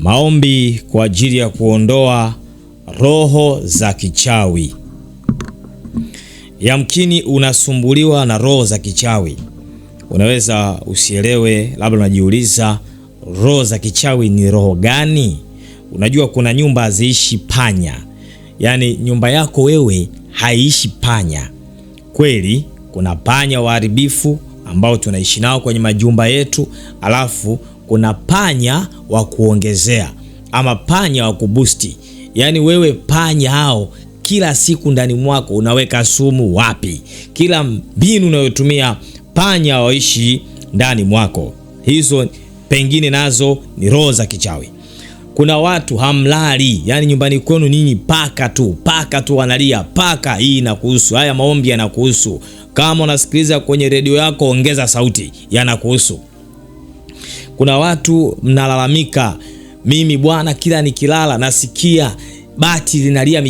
Maombi kwa ajili ya kuondoa roho za kichawi. Yamkini unasumbuliwa na roho za kichawi. Unaweza usielewe, labda unajiuliza roho za kichawi ni roho gani? Unajua kuna nyumba haziishi panya. Yaani nyumba yako wewe haiishi panya. Kweli kuna panya waharibifu ambao tunaishi nao kwenye majumba yetu, alafu kuna panya wa kuongezea ama panya wa kubusti. Yaani wewe panya hao kila siku ndani mwako unaweka sumu wapi? Kila mbinu unayotumia panya waishi ndani mwako. Hizo pengine nazo ni roho za kichawi. Kuna watu hamlali, yani nyumbani kwenu ninyi paka tu wanalia. Paka hii inakuhusu. Haya maombi yanakuhusu. Kama unasikiliza kwenye redio yako ongeza sauti, yanakuhusu. Kuna watu mnalalamika, mimi bwana kila nikilala nasikia bati linalia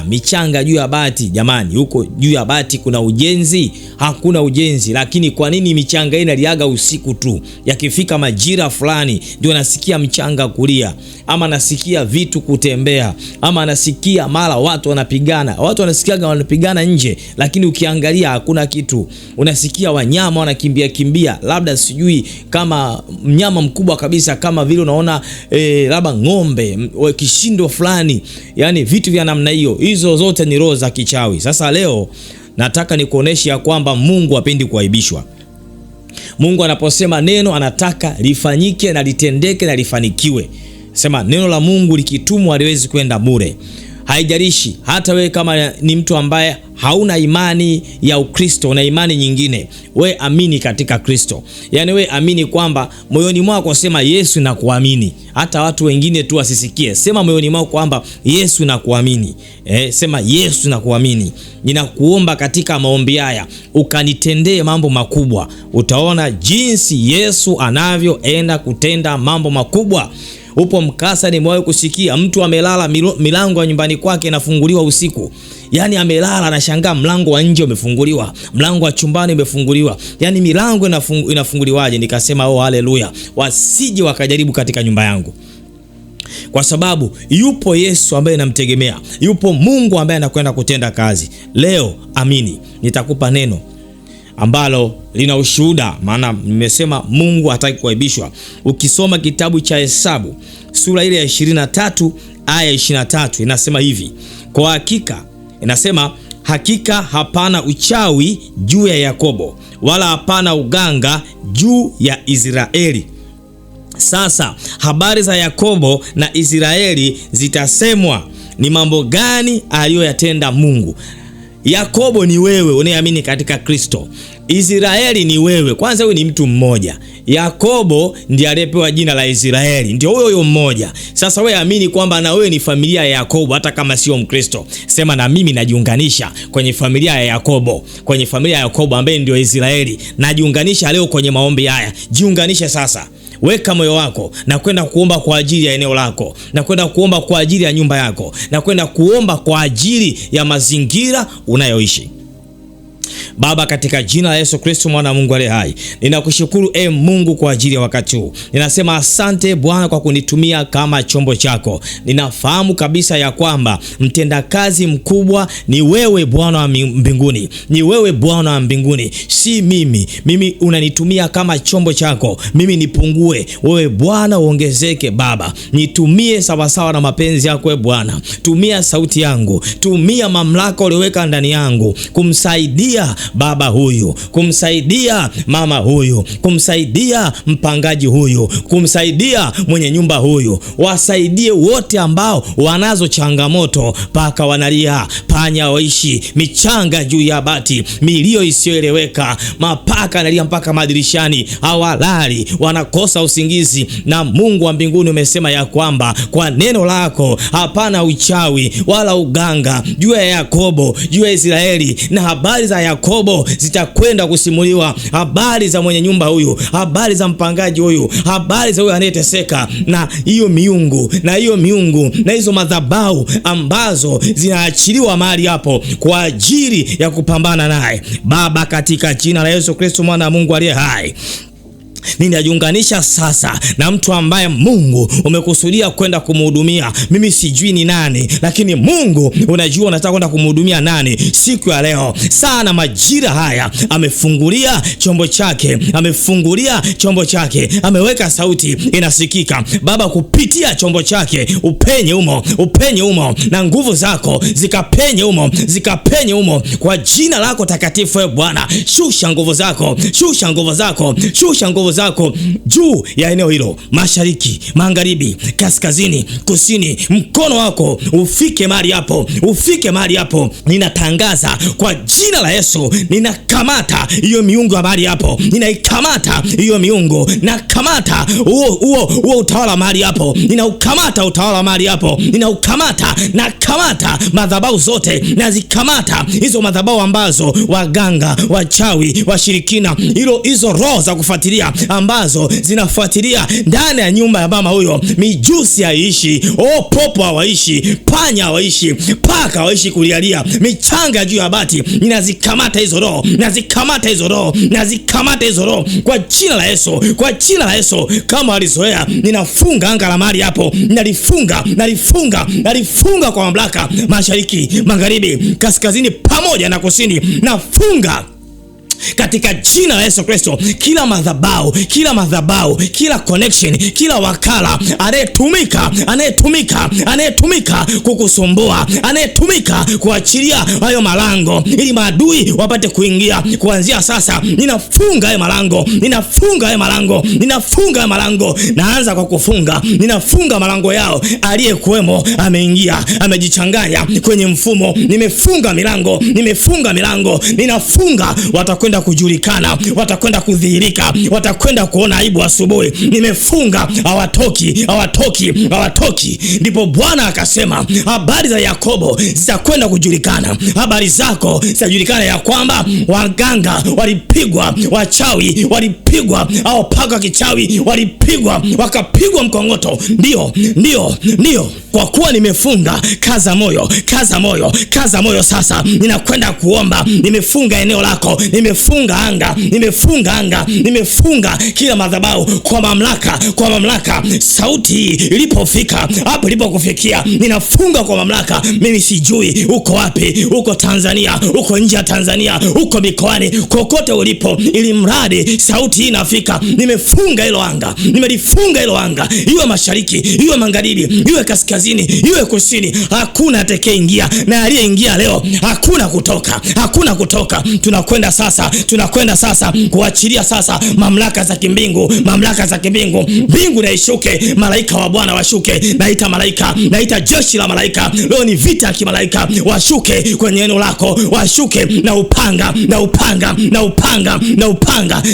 michanga juu ya bati. Jamani, huko juu ya bati kuna ujenzi? Hakuna ujenzi. Lakini kwa nini michanga inaliaga usiku tu? Yakifika majira fulani ndio nasikia mchanga kulia, ama nasikia vitu kutembea, ama nasikia mara watu wanapigana. Watu wanapigana nje, lakini ukiangalia hakuna kitu. Unasikia wanyama wanakimbia, labda sijui kama mnyama mkubwa kabisa kama vile unaona labda ng'ombe, kishindo fulani. Yani vitu vya namna hiyo, hizo zote ni roho za kichawi. Sasa leo nataka nikuoneshe ya kwamba Mungu hapendi kuaibishwa. Mungu anaposema neno anataka lifanyike na litendeke na lifanikiwe. Sema neno la Mungu likitumwa haliwezi kwenda bure. Haijalishi hata wewe kama ni mtu ambaye hauna imani ya Ukristo, una imani nyingine, we amini katika Kristo. Yani we amini kwamba moyoni mwako sema Yesu nakuamini. Hata watu wengine tu wasisikie. Sema moyoni mwako kwamba Yesu nakuamini. Sema Yesu nakuamini. Ninakuomba katika maombi haya ukanitendee mambo makubwa. Utaona jinsi Yesu anavyoenda kutenda mambo makubwa. Upo mkasa nimewahi kusikia mtu amelala, milango ya nyumbani kwake inafunguliwa usiku. Yani amelala anashangaa mlango wa nje umefunguliwa, mlango wa chumbani umefunguliwa. Yani milango inafunguliwaje? Nikasema oh haleluya, wasije wakajaribu katika nyumba yangu. Kwa sababu yupo Yesu ambaye namtegemea, yupo Mungu ambaye anakwenda kutenda kazi. Leo amini, nitakupa neno ambalo lina ushuhuda, maana nimesema Mungu hataki kuaibishwa. Ukisoma kitabu cha Hesabu sura ile ya 23 aya 23 inasema hivi. Kwa hakika inasema, hakika hapana uchawi juu ya Yakobo, wala hapana uganga juu ya Israeli. Sasa habari za Yakobo na Israeli zitasemwa. Ni mambo gani aliyoyatenda Mungu? Yakobo ni wewe unayeamini katika Kristo. Israeli ni wewe. Kwanza wewe ni mtu mmoja. Yakobo ndiye aliyepewa jina la Israeli, ndio huyo mmoja. Sasa wewe amini kwamba na wewe ni familia ya Yakobo hata kama sio Mkristo. Sema na mimi najiunganisha kwenye familia ya Yakobo, kwenye familia ya Yakobo ambaye ndio Israeli. Najiunganisha leo kwenye maombi haya. Jiunganishe sasa. Weka moyo wako na kwenda kuomba kwa ajili ya eneo lako, na kwenda kuomba kwa ajili ya nyumba yako, na kwenda kuomba kwa ajili ya mazingira unayoishi. Baba, katika jina la Yesu Kristo mwana wa Mungu aliye hai, ninakushukuru Mungu kwa ajili ya wakati huu. Ninasema asante Bwana kwa kunitumia kama chombo chako. Ninafahamu kabisa ya kwamba mtendakazi mkubwa ni wewe Bwana wa mbinguni. Ni wewe Bwana wa mbinguni, si mimi. Mimi unanitumia kama chombo chako. Mimi nipungue, wewe Bwana uongezeke. Baba, nitumie sawasawa na mapenzi yako Bwana. Tumia sauti yangu, tumia mamlaka uliyoweka ndani yangu kumsaidia baba huyu, kumsaidia mama huyu, kumsaidia mpangaji huyu, kumsaidia mwenye nyumba huyu. Wasaidie wote ambao wanazo changamoto, paka wanalia, panya waishi, michanga juu ya bati, milio isiyoeleweka, mapaka analia mpaka madirishani, hawalali, wanakosa usingizi. Na Mungu wa mbinguni umesema ya kwamba kwa neno lako hapana uchawi wala uganga juu ya Yakobo, juu ya Israeli. Na habari za Yakobo zitakwenda kusimuliwa, habari za mwenye nyumba huyu, habari za mpangaji huyu, habari za huyu anayeteseka na hiyo miungu na hizo madhabahu ambazo zinaachiliwa mahali hapo kwa ajili ya kupambana naye. Baba, katika jina la Yesu Kristo mwana wa Mungu aliye hai, ninajiunganisha sasa na mtu ambaye Mungu umekusudia kwenda kumhudumia. Mimi sijui ni nani, lakini Mungu unajua unataka kwenda kumhudumia nani siku ya leo. Sana majira haya amefungulia chombo chake, amefungulia chombo chake, ameweka sauti inasikika. Baba, kupitia chombo chake upenye umo, upenye umo, na nguvu zako zikapenye umo, zikapenye umo kwa jina lako takatifu. Bwana, shusha nguvu zako, shusha nguvu zako, shusha nguvu zako juu ya eneo hilo, mashariki, magharibi, kaskazini, kusini. Mkono wako ufike mahali hapo, ufike mahali hapo. Ninatangaza kwa jina la Yesu, ninakamata hiyo miungu ya mahali hapo, ninaikamata hiyo miungu, nakamata huo utawala mahali hapo, ninaukamata utawala mahali hapo, ninaukamata, nakamata madhabahu zote, nazikamata hizo madhabahu ambazo waganga, wachawi, washirikina, hizo roho za kufuatilia ambazo zinafuatilia ndani ya nyumba ya mama huyo. Mijusi haishi, popo hawaishi, panya hawaishi, paka hawaishi kulialia, michanga juu ya bati. Ninazikamata hizo roho, nazikamata hizo roho, nazikamata hizo roho kwa jina la Yesu, kwa jina la Yesu. Kama walizoea, ninafunga anga la mahali hapo, nalifunga kwa mamlaka, mashariki, magharibi, kaskazini pamoja na kusini. Nafunga katika jina la Yesu Kristo kila madhabahu, kila connection, kila wakala anayetumika kukusumbua, anayetumika kuachilia hayo malango ili maadui wapate kuingia. Kuanzia sasa ninafunga hayo malango, ninafunga hayo malango, ninafunga hayo malango. Naanza kwa kufunga, ninafunga malango yao. Aliyekuwemo ameingia, amejichanganya kwenye mfumo. Nimefunga milango, nimefunga milango, ninafunga. Watakwenda kujulikana, watakwenda kudhihirika, watakwenda kuona aibu asubuhi. Nimefunga, hawatoki. Ndipo Bwana akasema habari za Yakobo zitakwenda kujulikana, habari zako zitajulikana, ya kwamba waganga walipigwa, wachawi walipigwa, au paka kichawi walipigwa, wakapigwa mkongoto. Ndio, kwa kuwa nimefunga. Kaza moyo, kaza moyo, kaza moyo. Sasa ninakwenda kuomba. Nimefunga eneo lako, nimefunga anga, nimefunga kila madhabahu kwa mamlaka. Sauti ilipofika hapo ilipokufikia, ninafunga kwa mamlaka. Mimi sijui uko wapi, uko Tanzania, uko nje ya Tanzania, uko mikoani, kokote ulipo, ili mradi sauti hii inafika. Nimefunga hilo anga, nimelifunga hilo anga, iwe mashariki, iwe magharibi, iwe kaskazini, iwe kusini. Hakuna atakayeingia, na aliyeingia leo hakuna kutoka. Tunakwenda sasa kuachilia sasa mamlaka za kimbingu, mbingu na ishuke, malaika wa Bwana washuke. Naita jeshi la malaika. Leo ni vita ya kimalaika, washuke kwenye eneo lako, washuke na upanga.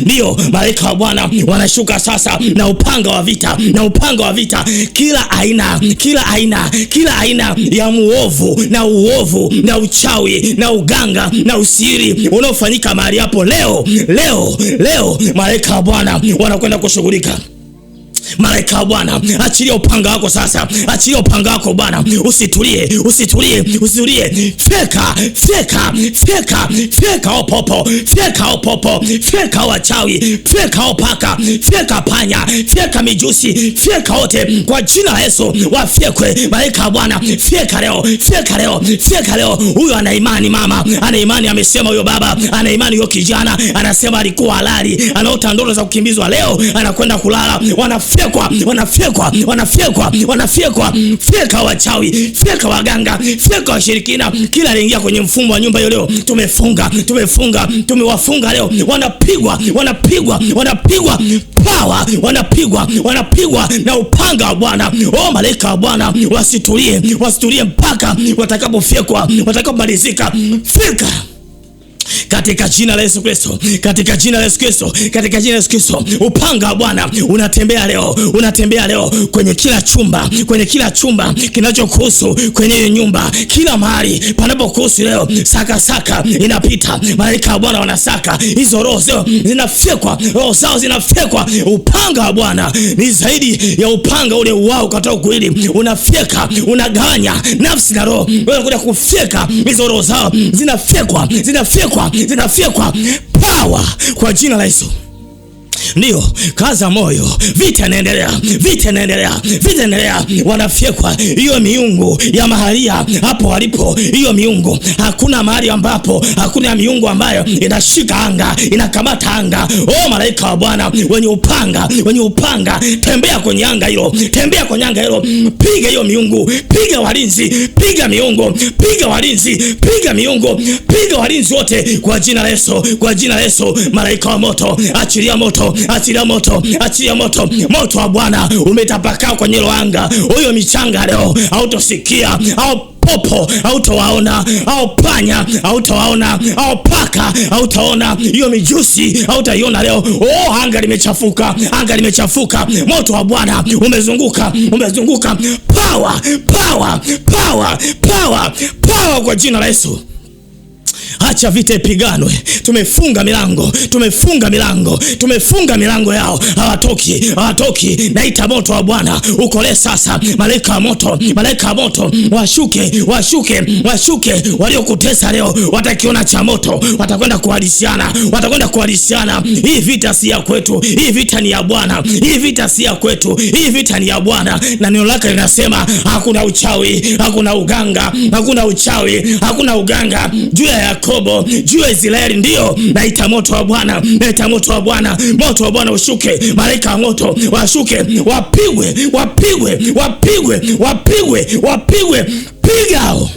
Ndio malaika wa Bwana wanashuka sasa na upanga wa vita, kila aina ya muovu na uovu na uchawi na uganga na usiri unaofanyika mahali hapo. Leo malaika wa Bwana wanakwenda kushughulika. Malaika wa Bwana, achilia upanga wako sasa, achilia upanga wako Bwana. Usitulie. Feka opopo, feka opopo, feka wachawi, feka opaka, feka panya, feka mijusi, feka wote kwa jina la Yesu, wafyekwe. Malaika wa Bwana, feka leo. Huyo ana imani, mama ana imani, amesema huyo baba ana imani, huyo kijana anasema alikuwa halali, anaota ndoto za kukimbizwa, leo anakwenda kulala. Wanafyekwa. Feka wachawi, feka waganga, feka washirikina, kila aliingia kwenye mfumo wa nyumba hiyo leo tumewafunga leo. Wanapigwa power, wanapigwa na upanga wa Bwana. Malaika wa Bwana wasitulie mpaka watakapomalizika. Fika katika jina la Yesu Kristo, upanga wa Bwana unatembea leo kwenye kila chumba kinachokuhusu, kwenye hiyo nyumba, kila mahali panapokuhusu leo. Saka inapita, malaika wa Bwana wanasaka hizo roho zao zinafyekwa. Upanga wa Bwana ni zaidi ya upanga ule wao katao kuili, unafyeka, unagawanya nafsi na roho. Wewe kuja kufyeka hizo roho zao, zinafyekwa power kwa jina la Yesu. Ndio, kaza moyo, vita inaendelea, vita inaendelea, vita inaendelea. Wanafyekwa hiyo miungu ya mahalia hapo walipo. Hiyo miungu, hakuna mahali ambapo hakuna miungu ambayo inashika anga, inakamata anga. Malaika wa Bwana wenye upanga, tembea kwenye anga hilo, tembea kwenye anga hilo, piga hiyo miungu, piga walinzi, piga miungu, piga walinzi, piga miungu, piga walinzi wote kwa jina la Yesu, kwa jina la Yesu. Malaika wa moto, achilia moto, achilia moto, achilia moto. Moto wa Bwana umetapakaa kwenye hilo anga. Huyo michanga leo hautosikia, au popo hautawaona, au panya hautawaona, au paka hautaona, hiyo mijusi hautaiona leo. Anga limechafuka, anga limechafuka. Moto wa Bwana umezunguka, umezunguka. Power, power, power, power, power kwa jina la Yesu. Acha vita ipiganwe. Tumefunga milango, tumefunga milango, tumefunga milango yao. Hawatoki, hawatoki. Naita moto wa Bwana ukole sasa. Malaika wa moto, malaika wa moto washuke, washuke, washuke. Waliokutesa leo watakiona cha moto, watakwenda kuhadisiana, watakwenda kuhadisiana. Hii vita si ya kwetu, hii vita ni ya Bwana. Hii vita si ya kwetu, hii vita ni ya Bwana. Na neno lake linasema hakuna uchawi, hakuna uganga, hakuna uchawi, hakuna uganga juu ya Yakobo, juu ya Israeli. Ndio, naita moto wa Bwana, naita moto wa Bwana. Moto wa Bwana ushuke, malaika wa moto washuke, wapigwe, wapigwe, wapigwe, wapigwe, wapigwe. Pigao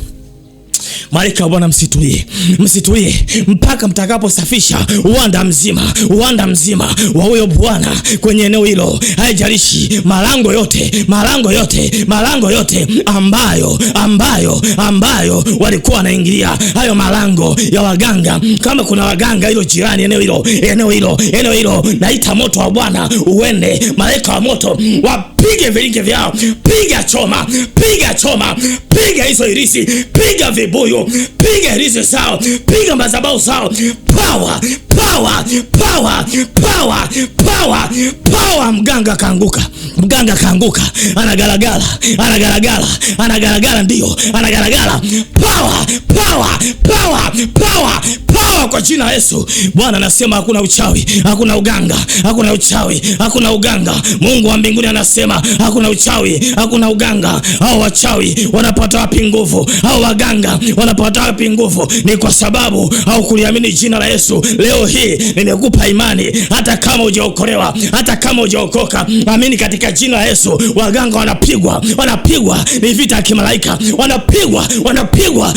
malaika wa Bwana, msitulie, msitulie mpaka mtakaposafisha uwanda mzima, uwanda mzima wa huyo Bwana kwenye eneo hilo. Haijalishi malango yote, malango yote, malango yote ambayo walikuwa wanaingilia, hayo malango ya waganga. Kama kuna waganga hilo jirani, eneo hilo, eneo hilo, eneo hilo, naita moto wa Bwana uende. Malaika wa moto wapige vilinge vyao, piga choma, piga choma, piga hizo irisi, piga vibuyu, piga irisi sao, piga madhabahu sao. Power, power, power, power, power, power. Mganga kaanguka, mganga kaanguka, anagalagala, anagalagala, anagalagala. Ndio, anagalagala. Power, power, power, power, power kwa jina la Yesu. Bwana anasema hakuna uchawi, hakuna uganga, hakuna uchawi, hakuna uganga. Mungu wa mbinguni anasema hakuna uchawi, hakuna uganga. Hao wachawi wanapata wapi nguvu? Hao waganga wanapata wapi nguvu? Ni kwa sababu haukuliamini jina la Yesu. Leo hii nimekupa imani, hata kama hujaokolewa, hata kama hujaokoka, amini katika jina la Yesu. Waganga wanapigwa, wanapigwa. Ni vita ya kimalaika. Wanapigwa, wanapigwa,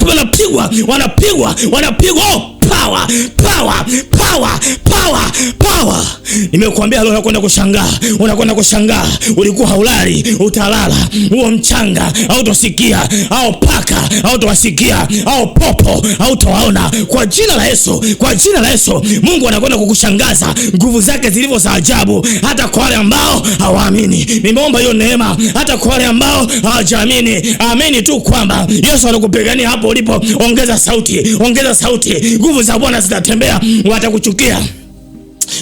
wanapigwa, wanapigwa, wanapigwa. Power, power, power, power, power. Nimekuambia leo unakwenda kushangaa, unakwenda kushangaa. Ulikuwa haulali, utalala. Huo mchanga hautosikia, au paka hautawasikia, au popo hautawaona kwa jina la Yesu, kwa jina la Yesu. Mungu anakwenda kukushangaza nguvu zake zilivyo za ajabu, hata kwa wale ambao hawaamini. Nimeomba hiyo neema hata kwa wale ambao hawajaamini. Amini tu kwamba Yesu anakupigania hapo ulipo. Ongeza sauti, ongeza sauti. Nguvu za Bwana zitatembea. Watakuchukia,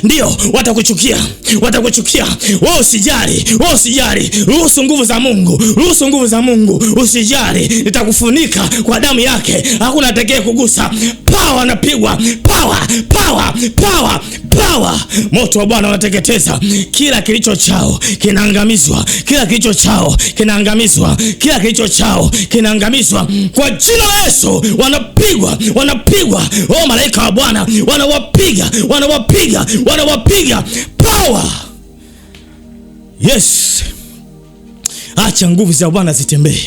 ndio, watakuchukia, watakuchukia. Wewe usijali, wewe usijali. Ruhusu nguvu za Mungu, ruhusu nguvu za Mungu. Usijali, nitakufunika kwa damu yake, hakuna atakaye kugusa. Power napigwa, power, power, power, power. Moto wa Bwana unateketeza kila kilicho chao, kinaangamizwa. Kila kilicho chao kinaangamizwa, kila kilicho chao kinaangamizwa kwa jina la Yesu. Wanapigwa, wanapigwa. Malaika wa Bwana wanawapiga, wanawapiga, wanawapiga. Power. Yes. Acha nguvu za Bwana zitembee.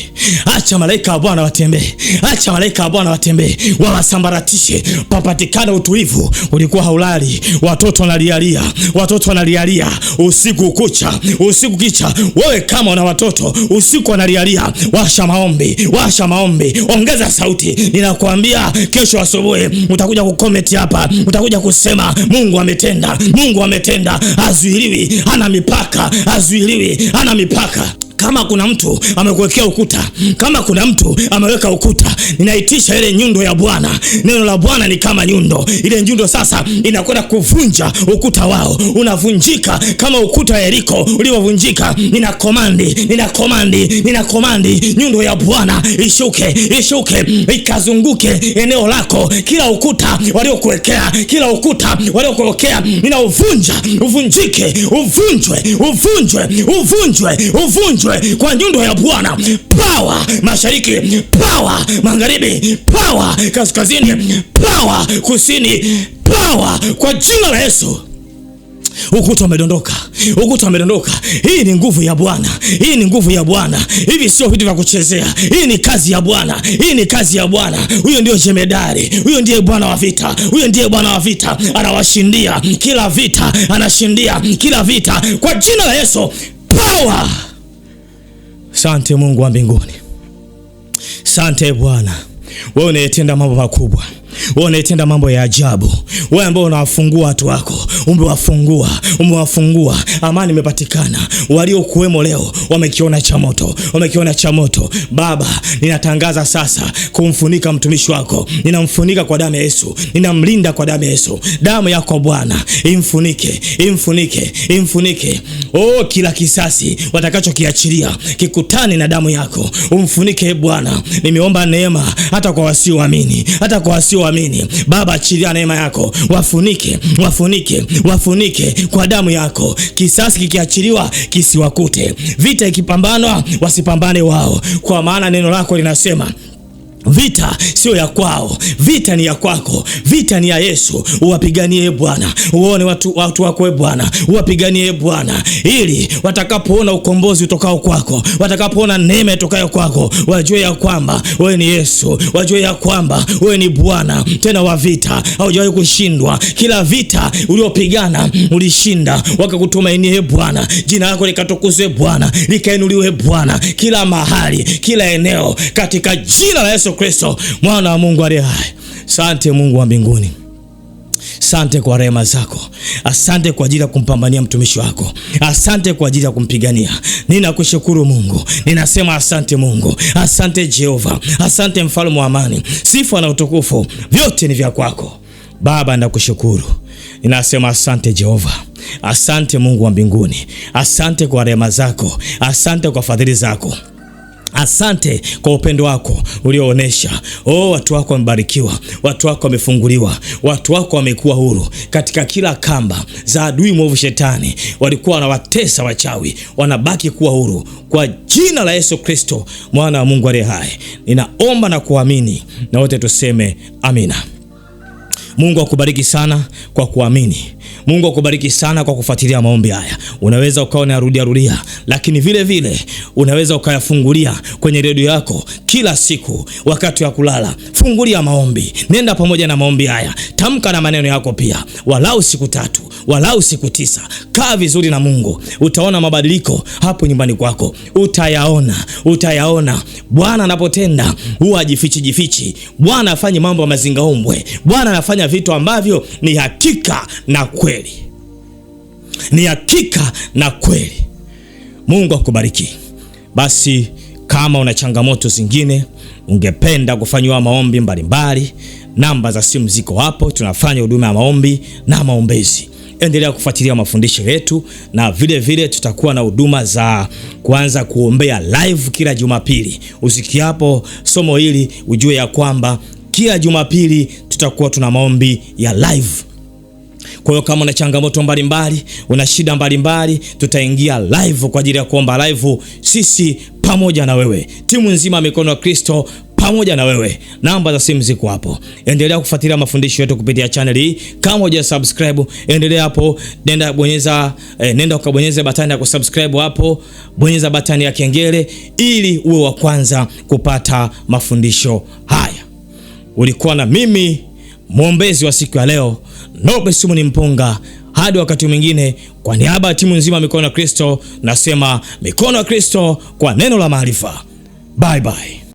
Acha malaika wa Bwana watembee. Acha malaika wa Bwana watembee. Wawasambaratishe. Papatikana utulivu. Ulikuwa haulali. Watoto wanalialia. Watoto wanalialia. Usiku kucha. Usiku kicha. Wewe kama una watoto, usiku wanalialia. Washa maombi. Washa maombi. Ongeza sauti. Ninakuambia kesho asubuhi utakuja kucomment hapa. Utakuja kusema Mungu ametenda. Mungu ametenda. Hazuiliwi. Hana mipaka. Hazuiliwi. Hana mipaka. Kama kuna mtu amekuwekea ukuta, kama kuna mtu ameweka ukuta, ninaitisha ile nyundo ya Bwana. Neno la Bwana ni kama nyundo. Ile nyundo sasa inakwenda kuvunja ukuta wao. Unavunjika kama ukuta wa Yeriko ulivyovunjika. Ninakomandi nyundo ya Bwana ishuke ikazunguke eneo lako. Kila ukuta waliokuwekea, ninauvunja, uvunjike, uvunjwe kwa nyundo ya Bwana. Power mashariki, power magharibi, power kaskazini, power kusini, power kwa jina la Yesu. Ukuta umedondoka. Hii ni nguvu ya Bwana. Hivi sio vitu vya kuchezea. Hii ni kazi ya Bwana. Huyo ndio jemedari. Huyo ndiye Bwana wa vita. Anawashindia kila vita, anashindia kila vita kwa jina la Yesu. Power. Asante Mungu wa mbinguni. Asante Bwana. Wewe unayetenda mambo makubwa. Wewe unayetenda mambo ya ajabu. Wewe ambao unawafungua watu wako. Umewafungua. Amani imepatikana. Waliokuwemo leo wamekiona cha moto. Baba, ninatangaza sasa kumfunika mtumishi wako. Ninamfunika kwa damu ya Yesu. Ninamlinda kwa damu ya Yesu. Damu yako Bwana imfunike. Oh, kila kisasi watakachokiachilia kikutane na damu yako. Umfunike Bwana. Nimeomba neema hata kwa wasioamini. Baba, achilia neema yako. Wafunike kwa damu yako. Kisasi kikiachiliwa kisiwakute. Vita ikipambanwa wasipambane wao. Kwa maana neno lako linasema vita sio ya kwao, vita ni ya kwako. Vita ni ya Yesu. Uwapiganie Bwana. Uone watu wako Bwana. Uwapiganie Bwana, ili watakapoona ukombozi utokao kwako, watakapoona neema itokayo kwako, wajue ya kwamba wewe ni Yesu, wajue ya kwamba wewe ni Bwana tena wa vita. Haujawahi kushindwa. Kila vita uliopigana ulishinda. Wakakutumainie Bwana. Jina lako likatukuzwe Bwana, likainuliwe Bwana kila mahali, kila eneo, katika jina la Yesu Kristo, mwana wa Mungu aliye hai. Asante Mungu wa mbinguni. Asante kwa rehema zako. Asante kwa ajili ya kumpambania mtumishi wako. Asante kwa ajili ya kumpigania. Ninakushukuru Mungu. Ninasema asante Mungu. Asante Jehova. Asante mfalme wa amani. Sifa na utukufu vyote ni vya kwako. Baba, nakushukuru. Ninasema asante Jehova. Asante Mungu wa mbinguni. Asante kwa rehema zako. Asante kwa fadhili zako. Asante kwa upendo wako ulioonesha. Watu wako wamebarikiwa, watu wako wamefunguliwa, watu wako wamekuwa huru katika kila kamba za adui mwovu shetani. Walikuwa wanawatesa wachawi, wanabaki kuwa huru kwa jina la Yesu Kristo, mwana wa Mungu aliye hai. Ninaomba na kuamini, na wote tuseme amina. Mungu akubariki sana kwa kuamini. Mungu akubariki sana kwa kufuatilia maombi haya. Unaweza ukawa unarudia, lakini vile vile unaweza ukayafungulia kwenye redio yako kila siku wakati wa kulala. Fungulia maombi. Nenda pamoja na maombi haya. Tamka na maneno yako pia. Walau siku 3, walau siku 9. Kaa vizuri na Mungu. Utaona mabadiliko hapo nyumbani kwako. Utayaona. Bwana anapotenda huwa hajifichi. Bwana afanye mambo ya mazingaombwe. Bwana anafanya vitu ambavyo ni hakika na kweli. Mungu akubariki. Basi kama una changamoto zingine, ungependa kufanywa maombi mbalimbali, namba za simu ziko hapo. Tunafanya huduma ya maombi na maombezi. Endelea kufuatilia mafundisho yetu, na vile vile tutakuwa na huduma za kuanza kuombea live kila Jumapili. Usikiapo somo hili ujue ya kwamba kila Jumapili tutakuwa tuna maombi ya live. Kwa hiyo kama una changamoto mbalimbali, una shida mbalimbali, tutaingia live kwa ajili ya kuomba live, sisi pamoja na wewe. Timu nzima Mikono ya Kristo pamoja na wewe. Namba za simu ziko hapo. Endelea kufuatilia mafundisho yetu kupitia channel hii. Kama hujasubscribe, endelea hapo, nenda ukabonyeze batani ya kusubscribe hapo, bonyeza batani ya kengele ili uwe wa kwanza kupata mafundisho haya. Ulikuwa na mimi mwombezi wa siku ya leo, Nobe Simoni Mpunga. Hadi wakati mwingine, kwa niaba ya timu nzima Mikono ya Kristo, nasema Mikono ya Kristo kwa neno la maarifa. Bye bye.